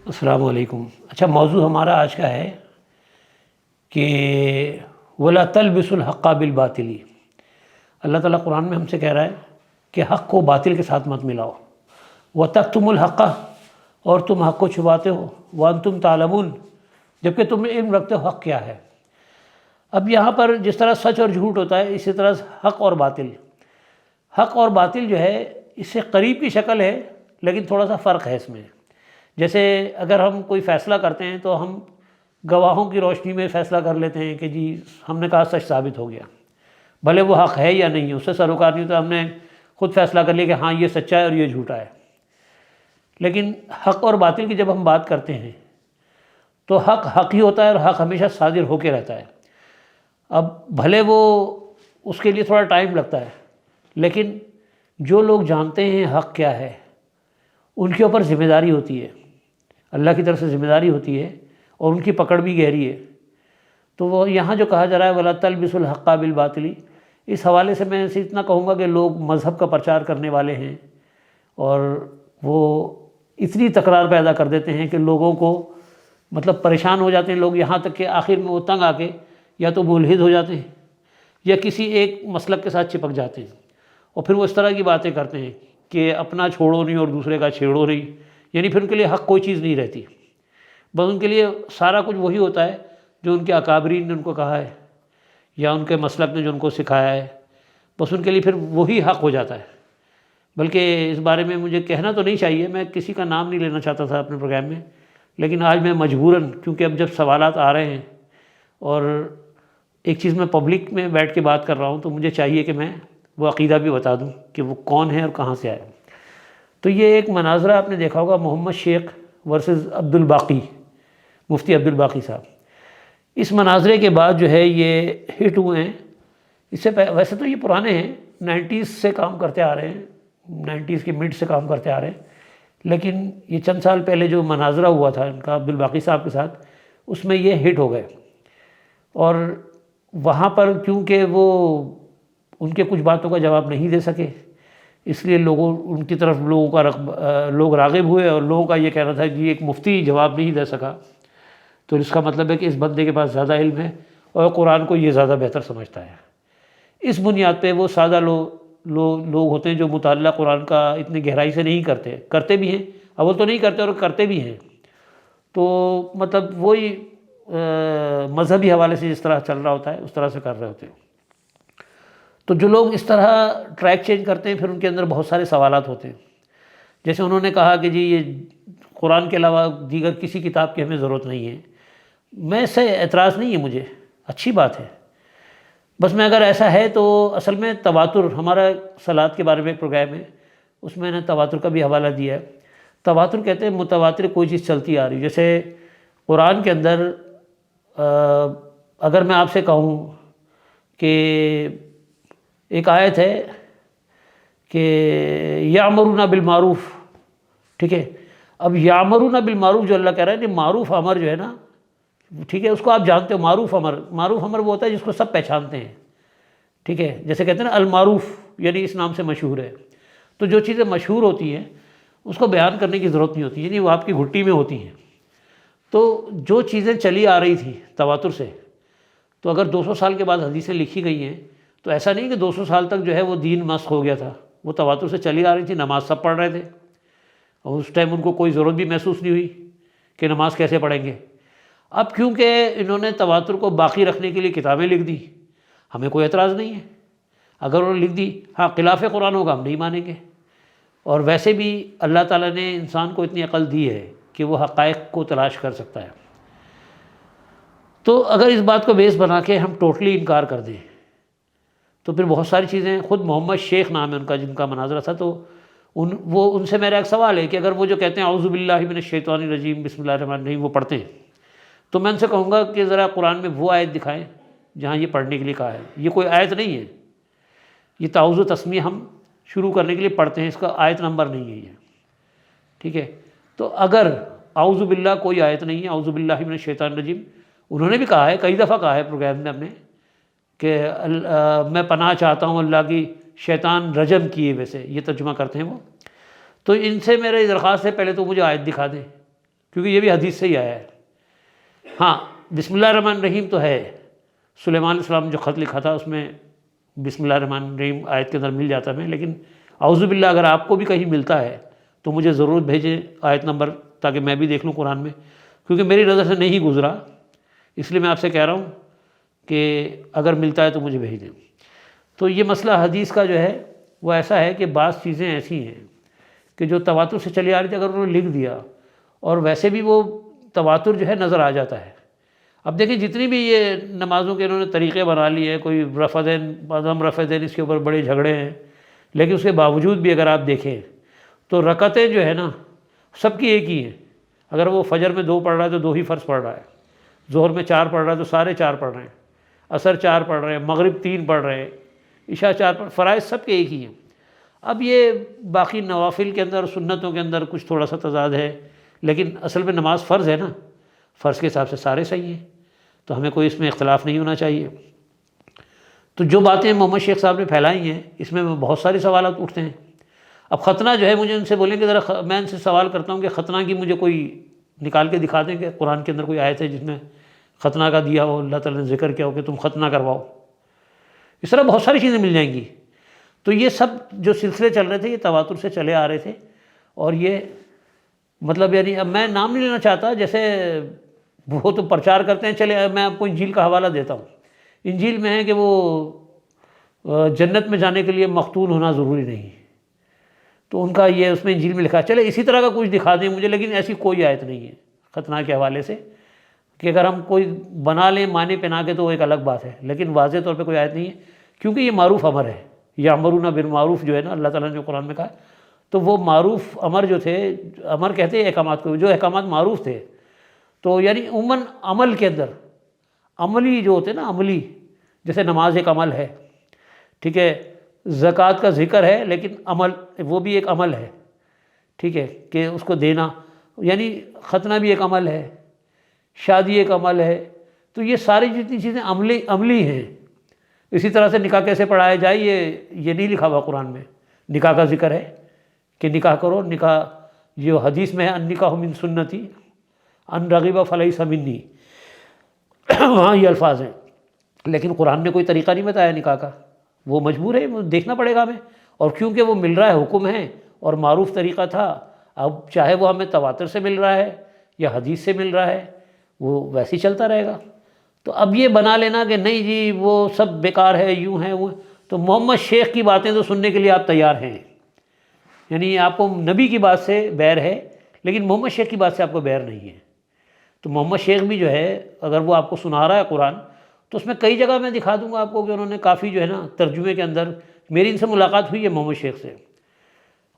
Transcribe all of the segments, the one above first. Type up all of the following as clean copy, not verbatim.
السلام علیکم۔ اچھا، موضوع ہمارا آج کا ہے کہ وَلَا تَلْبِسُوا الْحَقَّ بِالْبَاطِلِ۔ اللہ تعالیٰ قرآن میں ہم سے کہہ رہا ہے کہ حق کو باطل کے ساتھ مت ملاؤ۔ وَتَكْتُمُوا الْحَقَّ، اور تم حق کو چھپاتے ہو، وَأَنْتُمْ تَعْلَمُونَ، جبکہ تم علم رکھتے ہو حق کیا ہے۔ اب یہاں پر جس طرح سچ اور جھوٹ ہوتا ہے، اسی طرح حق اور باطل، حق اور باطل جو ہے اس سے قریب کی شکل ہے، لیکن تھوڑا سا فرق ہے اس میں۔ جیسے اگر ہم کوئی فیصلہ کرتے ہیں تو ہم گواہوں کی روشنی میں فیصلہ کر لیتے ہیں کہ جی ہم نے کہا سچ ثابت ہو گیا، بھلے وہ حق ہے یا نہیں ہے، اس سے سروکار نہیں ہوتا، ہم نے خود فیصلہ کر لیا کہ ہاں یہ سچا ہے اور یہ جھوٹا ہے۔ لیکن حق اور باطل کی جب ہم بات کرتے ہیں تو حق حق ہی ہوتا ہے، اور حق ہمیشہ صادر ہو کے رہتا ہے۔ اب بھلے وہ اس کے لیے تھوڑا ٹائم لگتا ہے، لیکن جو لوگ جانتے ہیں حق کیا ہے ان کے اوپر ذمہ داری ہوتی ہے، اللہ کی طرف سے ذمہ داری ہوتی ہے، اور ان کی پکڑ بھی گہری ہے۔ تو وہ یہاں جو کہا جا رہا ہے وَلَا تَلْبِسُوا الْحَقَّ بِالْبَاطِلِ، اس حوالے سے میں اتنا کہوں گا کہ لوگ مذہب کا پرچار کرنے والے ہیں اور وہ اتنی تکرار پیدا کر دیتے ہیں کہ لوگوں کو مطلب پریشان ہو جاتے ہیں لوگ، یہاں تک کہ آخر میں وہ تنگ آ کے یا تو ملحد ہو جاتے ہیں یا کسی ایک مسلک کے ساتھ چپک جاتے ہیں، اور پھر وہ اس طرح کی باتیں کرتے ہیں کہ اپنا چھوڑو نہیں اور دوسرے کا چھیڑو نہیں، یعنی پھر ان کے لیے حق کوئی چیز نہیں رہتی، بس ان کے لیے سارا کچھ وہی ہوتا ہے جو ان کے اکابرین نے ان کو کہا ہے یا ان کے مسلک نے جو ان کو سکھایا ہے، بس ان کے لیے پھر وہی حق ہو جاتا ہے۔ بلکہ اس بارے میں مجھے کہنا تو نہیں چاہیے، میں کسی کا نام نہیں لینا چاہتا تھا اپنے پروگرام میں، لیکن آج میں مجبوراً، کیونکہ اب جب سوالات آ رہے ہیں اور ایک چیز میں پبلک میں بیٹھ کے بات کر رہا ہوں تو مجھے چاہیے کہ میں وہ عقیدہ بھی بتا دوں کہ وہ کون ہے اور کہاں سے آئے۔ تو یہ ایک مناظرہ آپ نے دیکھا ہوگا، محمد شیخ ورسز عبد الباقی، مفتی عبد الباقی صاحب۔ اس مناظرے کے بعد جو ہے یہ ہٹ ہوئے ہیں، اس سے ویسے تو یہ پرانے ہیں، 90s سے کام کرتے آ رہے ہیں، 90s کے مڈ سے کام کرتے آ رہے ہیں، لیکن یہ چند سال پہلے جو مناظرہ ہوا تھا ان کا عبد الباقی صاحب کے ساتھ، اس میں یہ ہٹ ہو گئے، اور وہاں پر کیونکہ وہ ان کے کچھ باتوں کا جواب نہیں دے سکے، اس لیے لوگوں ان کی طرف لوگ راغب ہوئے، اور لوگوں کا یہ کہنا تھا کہ ایک مفتی جواب نہیں دے سکا تو اس کا مطلب ہے کہ اس بندے کے پاس زیادہ علم ہے اور قرآن کو یہ زیادہ بہتر سمجھتا ہے۔ اس بنیاد پہ وہ سادہ لوگ ہوتے ہیں جو مطالعہ قرآن کا اتنی گہرائی سے نہیں کرتے بھی ہیں، اول تو نہیں کرتے اور کرتے بھی ہیں، تو مطلب وہی مذہبی حوالے سے جس طرح چل رہا ہوتا ہے اس طرح سے کر رہے ہوتے ہیں۔ تو جو لوگ اس طرح ٹریک چینج کرتے ہیں پھر ان کے اندر بہت سارے سوالات ہوتے ہیں، جیسے انہوں نے کہا کہ جی یہ قرآن کے علاوہ دیگر کسی کتاب کی ہمیں ضرورت نہیں ہے۔ میں اس سے اعتراض نہیں ہے، مجھے اچھی بات ہے، بس میں اگر ایسا ہے تو اصل میں تواتر، ہمارا صلات کے بارے میں ایک پروگرام ہے اس میں نے تواتر کا بھی حوالہ دیا ہے۔ تواتر کہتے ہیں متواتر کوئی چیز چلتی آ رہی، جیسے قرآن کے اندر اگر میں آپ سے کہوں کہ ایک آیت ہے کہ یامرون بالمعروف، ٹھیک ہے، اب یامرون بالمعروف جو اللہ کہہ رہا ہے کہ معروف امر جو ہے نا، ٹھیک ہے، اس کو آپ جانتے ہو، معروف امر وہ ہوتا ہے جس کو سب پہچانتے ہیں، ٹھیک ہے، جیسے کہتے ہیں نا المعروف، یعنی اس نام سے مشہور ہے، تو جو چیزیں مشہور ہوتی ہیں اس کو بیان کرنے کی ضرورت نہیں ہوتی، یعنی وہ آپ کی گھٹی میں ہوتی ہیں۔ تو جو چیزیں چلی آ رہی تھیں تواتر سے، تو اگر 200 سال کے بعد حدیثیں لکھی گئی ہیں تو ایسا نہیں کہ 200 سال تک جو ہے وہ دین مسخ ہو گیا تھا، وہ تواتر سے چلی آ رہی تھی، نماز سب پڑھ رہے تھے، اور اس ٹائم ان کو کوئی ضرورت بھی محسوس نہیں ہوئی کہ نماز کیسے پڑھیں گے۔ اب کیونکہ انہوں نے تواتر کو باقی رکھنے کے لیے کتابیں لکھ دی، ہمیں کوئی اعتراض نہیں ہے، اگر انہوں نے لکھ دی، ہاں خلاف قرآن ہوگا ہم نہیں مانیں گے، اور ویسے بھی اللہ تعالیٰ نے انسان کو اتنی عقل دی ہے کہ وہ حقائق کو تلاش کر سکتا ہے۔ تو اگر اس بات کو بیس بنا کے ہم ٹوٹلی انکار کر دیں تو پھر بہت ساری چیزیں، خود محمد شیخ نام ہے ان کا جن کا مناظرہ تھا، تو ان سے میرا ایک سوال ہے کہ اگر وہ جو کہتے ہیں اعوذ باللہ من الشیطان الرجیم بسم اللہ الرحمن الرحیم وہ پڑھتے ہیں، تو میں ان سے کہوں گا کہ ذرا قرآن میں وہ آیت دکھائیں جہاں یہ پڑھنے کے لیے کہا ہے۔ یہ کوئی آیت نہیں ہے، یہ تعوذ و تسمیہ ہم شروع کرنے کے لیے پڑھتے ہیں، اس کا آیت نمبر نہیں ہے یہ، ٹھیک ہے۔ تو اگر اعوذ باللہ کوئی آیت نہیں ہے، اعوذ باللہ من الشیطان الرجیم، انہوں نے بھی کہا ہے، کئی دفعہ کہا ہے پروگرام میں اپنے کہ میں پناہ چاہتا ہوں اللہ کی شیطان رجم کیے، ویسے یہ ترجمہ کرتے ہیں وہ، تو ان سے میرے درخواست ہے پہلے تو مجھے آیت دکھا دیں کیونکہ یہ بھی حدیث سے ہی آیا ہے۔ ہاں بسم اللہ الرحمن الرحیم تو ہے، سلیمان علیہ السلام جو خط لکھا تھا اس میں بسم اللہ الرحمن الرحیم آیت کے اندر مل جاتا ہے، لیکن اعوذ باللہ اگر آپ کو بھی کہیں ملتا ہے تو مجھے ضرور بھیجیں آیت نمبر، تاکہ میں بھی دیکھ لوں قرآن میں، کیونکہ میری نظر سے نہیں گزرا، اس لیے میں آپ سے کہہ رہا ہوں کہ اگر ملتا ہے تو مجھے بھیج دیں۔ تو یہ مسئلہ حدیث کا جو ہے وہ ایسا ہے کہ بعض چیزیں ایسی ہیں کہ جو تواتر سے چلی آ رہی تھی، اگر انہوں نے لکھ دیا اور ویسے بھی وہ تواتر جو ہے نظر آ جاتا ہے۔ اب دیکھیں جتنی بھی یہ نمازوں کے انہوں نے طریقے بنا لیے ہیں، کوئی رفع دین عدم رفع دین، اس کے اوپر بڑے جھگڑے ہیں، لیکن اس کے باوجود بھی اگر آپ دیکھیں تو رکعتیں جو ہے نا سب کی ایک ہی ہیں۔ اگر وہ فجر میں 2 پڑھ رہا ہے تو 2 ہی فرض پڑھ رہا ہے، ظہر میں 4 پڑھ رہا ہے تو سارے 4 پڑھ رہے ہیں، عصر 4 پڑھ رہے ہیں، مغرب 3 پڑھ رہے ہیں، عشاء 4 پڑھ، فرائض سب کے ایک ہی ہیں۔ اب یہ باقی نوافل کے اندر سنتوں کے اندر کچھ تھوڑا سا تضاد ہے، لیکن اصل میں نماز فرض ہے نا، فرض کے حساب سے سارے صحیح ہیں، تو ہمیں کوئی اس میں اختلاف نہیں ہونا چاہیے۔ تو جو باتیں محمد شیخ صاحب نے پھیلائی ہیں اس میں بہت سارے سوالات اٹھتے ہیں۔ اب ختنہ جو ہے، مجھے ان سے بولیں کہ ذرا میں ان سے سوال کرتا ہوں کہ ختنہ کی مجھے کوئی نکال کے دکھا دیں کہ قرآن کے اندر کوئی آیت ہے جس میں ختنہ کا دیا ہو، اللہ تعالیٰ نے ذکر کیا ہو کہ تم ختنہ کرواؤ۔ اس طرح بہت ساری چیزیں مل جائیں گی۔ تو یہ سب جو سلسلے چل رہے تھے یہ تواتر سے چلے آ رہے تھے، اور یہ مطلب یعنی اب میں نام نہیں لینا چاہتا، جیسے وہ تو پرچار کرتے ہیں، چلے میں آپ کو انجیل کا حوالہ دیتا ہوں۔ انجیل میں ہے کہ وہ جنت میں جانے کے لیے مختون ہونا ضروری نہیں، تو ان کا یہ اس میں انجیل میں لکھا ہے، چلے اسی طرح کا کچھ دکھا دیں مجھے، لیکن ایسی کوئی آیت نہیں ہے ختنہ کے حوالے سے، کہ اگر ہم کوئی بنا لیں معنی پہنا کے تو وہ ایک الگ بات ہے، لیکن واضح طور پہ کوئی آیت نہیں ہے، کیونکہ یہ معروف امر ہے۔ یامرون بالمعروف جو ہے نا اللہ تعالیٰ نے جو قرآن میں کہا، تو وہ معروف امر جو تھے، امر کہتے ہیں احکامات کو، جو احکامات معروف تھے، تو یعنی عموماً عمل کے اندر عملی جو ہوتے ہیں نا، عملی، جیسے نماز ایک عمل ہے، ٹھیک ہے، زکوٰۃ کا ذکر ہے لیکن عمل وہ بھی ایک عمل ہے، ٹھیک ہے، کہ اس کو دینا، یعنی ختنہ بھی ایک عمل ہے، شادی ایک عمل ہے، تو یہ ساری جتنی چیزیں عملی ہیں۔ اسی طرح سے نکاح کیسے پڑھایا جائے یہ نہیں لکھا ہوا قرآن میں، نکاح کا ذکر ہے کہ نکاح کرو، نکاح جو حدیث میں ہے النکاح من سنتی ان رغب فلیس منی، وہاں یہ الفاظ ہیں، لیکن قرآن نے کوئی طریقہ نہیں بتایا نکاح کا، وہ مجبور ہے، وہ دیکھنا پڑے گا ہمیں، اور کیونکہ وہ مل رہا ہے، حکم ہے اور معروف طریقہ تھا، اب چاہے وہ ہمیں تواتر سے مل رہا ہے یا حدیث سے مل رہا ہے، وہ ویسے ہی چلتا رہے گا۔ تو اب یہ بنا لینا کہ نہیں جی وہ سب بیکار ہے، یوں ہے وہ، تو محمد شیخ کی باتیں تو سننے کے لیے آپ تیار ہیں، یعنی آپ کو نبی کی بات سے بیر ہے لیکن محمد شیخ کی بات سے آپ کو بیر نہیں ہے۔ تو محمد شیخ بھی جو ہے اگر وہ آپ کو سنا رہا ہے قرآن، تو اس میں کئی جگہ میں دکھا دوں گا آپ کو کہ انہوں نے کافی جو ہے نا ترجمے کے اندر، میری ان سے ملاقات ہوئی ہے محمد شیخ سے،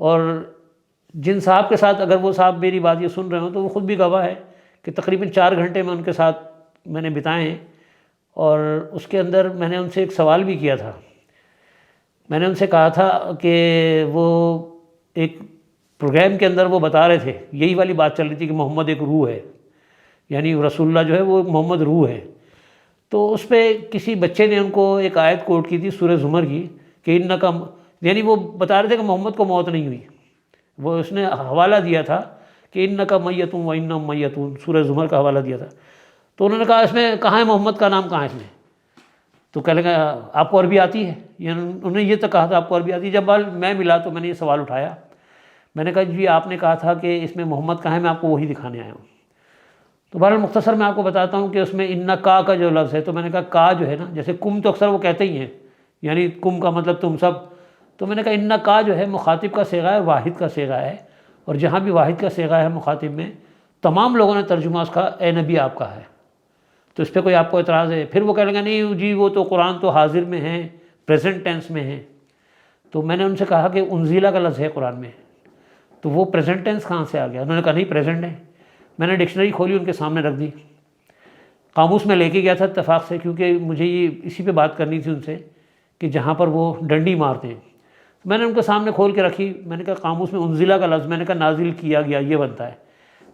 اور جن صاحب کے ساتھ اگر وہ صاحب میری بات یہ سن رہے ہوں تو وہ خود بھی گواہ ہے کہ تقریباً 4 گھنٹے میں ان کے ساتھ میں نے بتائے ہیں، اور اس کے اندر میں نے ان سے ایک سوال بھی کیا تھا۔ میں نے ان سے کہا تھا کہ وہ ایک پروگرام کے اندر وہ بتا رہے تھے، یہی والی بات چل رہی تھی کہ محمد ایک روح ہے، یعنی رسول اللہ جو ہے وہ محمد روح ہے، تو اس پہ کسی بچے نے ان کو ایک آیت کوٹ کی تھی سورہ زمر کی کہ انکا، یعنی وہ بتا رہے تھے کہ محمد کو موت نہیں ہوئی، وہ اس نے حوالہ دیا تھا کہ انکا میتون و انہم میتون، سورہ زمر کا حوالہ دیا تھا، تو انہوں نے کہا اس میں کہاں ہے محمد کا نام، کہاں ہے اس میں؟ تو کہنے لگا آپ کو عربی آتی ہے؟ یعنی انہوں نے یہ تو کہا تھا آپ کو عربی آتی ہے۔ جب میں ملا تو میں نے یہ سوال اٹھایا، میں نے کہا جی آپ نے کہا تھا کہ اس میں محمد کہاں ہے، میں آپ کو وہی دکھانے آیا ہوں۔ تو بہرحال مختصر میں آپ کو بتاتا ہوں کہ اس میں انکا کا جو لفظ ہے، تو میں نے کہا کا جو ہے نا، جیسے کم تو اکثر وہ کہتے ہی ہیں، یعنی کم کا مطلب تم سب، تو میں نے کہا انکا جو ہے مخاطب کا صیغہ ہے، واحد کا صیغہ ہے، اور جہاں بھی واحد کا صیغہ ہے مخاطب میں، تمام لوگوں نے ترجمہ اس کا اے نبی آپ کا ہے، تو اس پہ کوئی آپ کو اعتراض ہے؟ پھر وہ کہہ لیں گے نہیں جی وہ تو قرآن تو حاضر میں ہے، پریزنٹ ٹینس میں ہے، تو میں نے ان سے کہا کہ انزیلا کا لفظ ہے قرآن میں، تو وہ پریزنٹ ٹینس کہاں سے آ گیا؟ انہوں نے کہا نہیں پریزنٹ ہے۔ میں نے ڈکشنری کھولی ان کے سامنے رکھ دی، قاموس میں لے کے گیا تھا اتفاق سے، کیونکہ مجھے یہ اسی پہ بات کرنی تھی ان سے کہ جہاں پر وہ ڈنڈی مارتے ہیں، میں نے ان کے سامنے کھول کے رکھی، میں نے کہا قاموس میں انزلہ کا لفظ، میں نے کہا نازل کیا گیا یہ بنتا ہے،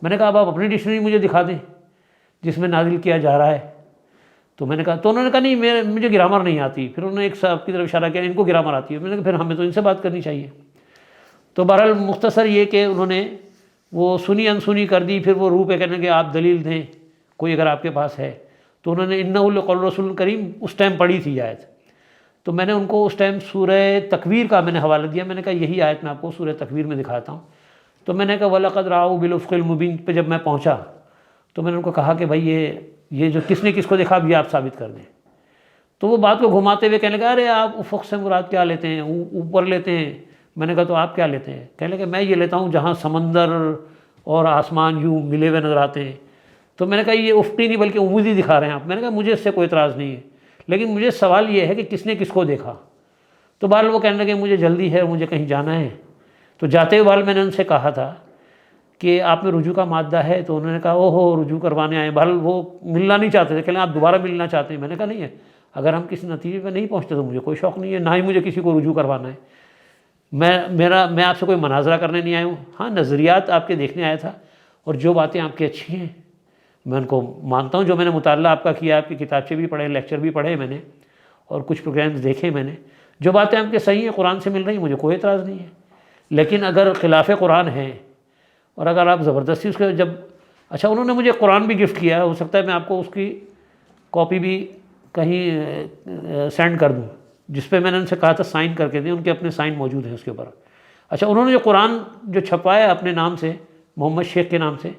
میں نے کہا اب آپ اپنی ڈکشنری مجھے دکھا دیں جس میں نازل کیا جا رہا ہے، تو میں نے کہا، تو انہوں نے کہا نہیں مجھے گرامر نہیں آتی، پھر انہوں نے ایک صاحب کی طرف اشارہ کیا ان کو گرامر آتی ہے، میں نے کہا پھر ہمیں تو ان سے بات کرنی چاہیے۔ تو بہرحال مختصر یہ کہ انہوں نے وہ سنی انسنی کر دی، پھر وہ روح پہ کہنے کہ آپ دلیل دیں کوئی اگر آپ کے پاس ہے. تو انہوں نے انہ لقول رسول کریم اس ٹائم پڑھی تھی آیت. تو میں نے ان کو اس ٹائم سورہ تکویر کا میں نے حوالہ دیا. میں نے کہا یہی آیت میں آپ کو سورہ تکویر میں دکھاتا ہوں. تو میں نے کہا وَلَقَدْ رَأَوْا بِالْأُفُقِ الْمُبِينِ پہ جب میں پہنچا تو میں نے ان کو کہا کہ بھائی یہ جو کس نے کس کو دیکھا اب یہ آپ ثابت کر دیں. تو وہ بات کو گھماتے ہوئے کہنے لگا ارے آپ افق سے مراد کیا لیتے ہیں، اوپر لیتے ہیں. میں نے کہا تو آپ کیا لیتے ہیں؟ کہنے لگے میں یہ لیتا ہوں جہاں سمندر اور آسمان یوں ملے ہوئے نظر آتے ہیں. تو میں نے کہا یہ افقی نہیں بلکہ عمودی دکھا رہے ہیں آپ. میں نے کہا مجھے اس سے کوئی اعتراض نہیں ہے، لیکن مجھے سوال یہ ہے کہ کس نے کس کو دیکھا. تو بہرحال وہ کہنے لگے مجھے جلدی ہے، مجھے کہیں جانا ہے. تو جاتے ہوئے بہرحال میں نے ان سے کہا تھا کہ آپ میں رجوع کا مادہ ہے. تو انہوں نے کہا او ہو رجوع کروانے آئے. بہرحال وہ ملنا نہیں چاہتے تھے، کہنے آپ دوبارہ ملنا چاہتے ہیں. میں نے کہا نہیں ہے، اگر ہم کسی نتیجے پہ نہیں پہنچتے تو مجھے کوئی شوق نہیں ہے، نہ ہی مجھے کسی کو رجوع کروانا ہے. میں آپ سے کوئی مناظرہ کرنے نہیں آیا ہوں. ہاں نظریات آپ کے دیکھنے آیا تھا، اور جو باتیں آپ کی اچھی ہیں میں ان کو مانتا ہوں. جو میں نے مطالعہ آپ کا کیا، آپ کی کتابچے بھی پڑھے، لیکچر بھی پڑھے میں نے، اور کچھ پروگرامز دیکھے میں نے. جو باتیں آپ کے صحیح ہیں قرآن سے مل رہی ہیں مجھے کوئی اعتراض نہیں ہے. لیکن اگر خلاف قرآن ہے اور اگر آپ زبردستی اس کے اچھا انہوں نے مجھے قرآن بھی گفٹ کیا ہے، ہو سکتا ہے میں آپ کو اس کی کاپی بھی کہیں سینڈ کر دوں، جس پہ میں نے ان سے کہا تھا سائن کر کے دیں. ان کے اپنے سائن موجود ہیں اس کے اوپر. اچھا انہوں نے جو قرآن جو چھپایا ہے اپنے نام سے، محمد شیخ کے نام سے،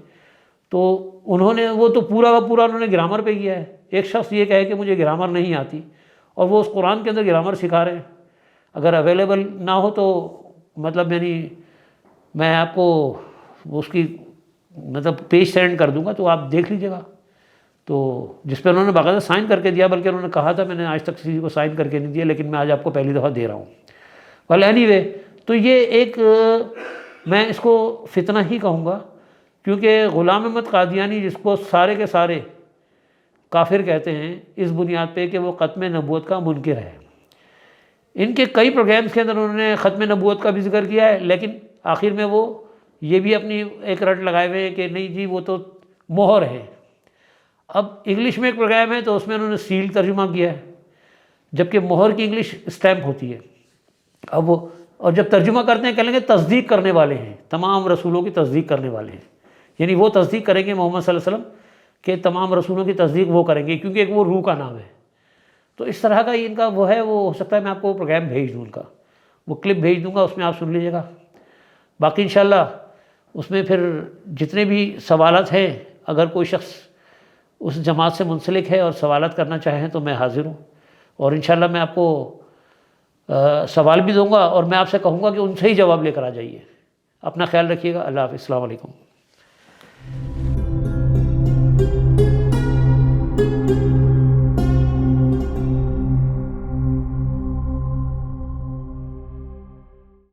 تو انہوں نے وہ تو پورا کا پورا انہوں نے گرامر پہ کیا ہے. ایک شخص یہ کہے کہ مجھے گرامر نہیں آتی اور وہ اس قرآن کے اندر گرامر سکھا رہے ہیں. اگر اویلیبل نہ ہو تو مطلب یعنی میں آپ کو اس کی مطلب پیج سینڈ کر دوں گا تو آپ دیکھ لیجیے گا. تو جس پہ انہوں نے باقاعدہ سائن کر کے دیا، بلکہ انہوں نے کہا تھا میں نے آج تک کسی کو سائن کر کے نہیں دیا، لیکن میں آج آپ کو پہلی دفعہ دے رہا ہوں. ویل اینی وے، تو یہ ایک میں اس کو فتنہ ہی کہوں گا، کیونکہ غلام احمد قادیانی جس کو سارے کے سارے کافر کہتے ہیں اس بنیاد پہ کہ وہ ختم نبوت کا منکر ہے. ان کے کئی پروگرامز کے اندر انہوں نے ختم نبوت کا بھی ذکر کیا ہے، لیکن آخر میں وہ یہ بھی اپنی ایک رٹ لگائے ہوئے ہیں کہ نہیں جی وہ تو مہر ہے. اب انگلش میں ایک پروگرام ہے تو اس میں انہوں نے سیل ترجمہ کیا ہے، جبکہ مہر کی انگلش اسٹیمپ ہوتی ہے. اب وہ اور جب ترجمہ کرتے ہیں کہیں گے تصدیق کرنے والے ہیں، تمام رسولوں کی تصدیق کرنے والے ہیں، یعنی وہ تصدیق کریں گے محمد صلی اللہ علیہ وسلم کہ تمام رسولوں کی تصدیق وہ کریں گے، کیونکہ ایک وہ روح کا نام ہے. تو اس طرح کا ان کا وہ ہے. وہ ہو سکتا ہے میں آپ کو پروگرام بھیج دوں، ان کا وہ کلپ بھیج دوں گا، اس میں آپ سن لیجیے گا. باقی انشاءاللہ اس میں پھر جتنے بھی سوالات ہیں اگر کوئی شخص اس جماعت سے منسلک ہے اور سوالات کرنا چاہیں تو میں حاضر ہوں، اور انشاءاللہ میں آپ کو سوال بھی دوں گا، اور میں آپ سے کہوں گا کہ ان سے ہی جواب لے کر آ جائیے. اپنا خیال رکھیے گا. اللہ حافظ. السلام علیکم.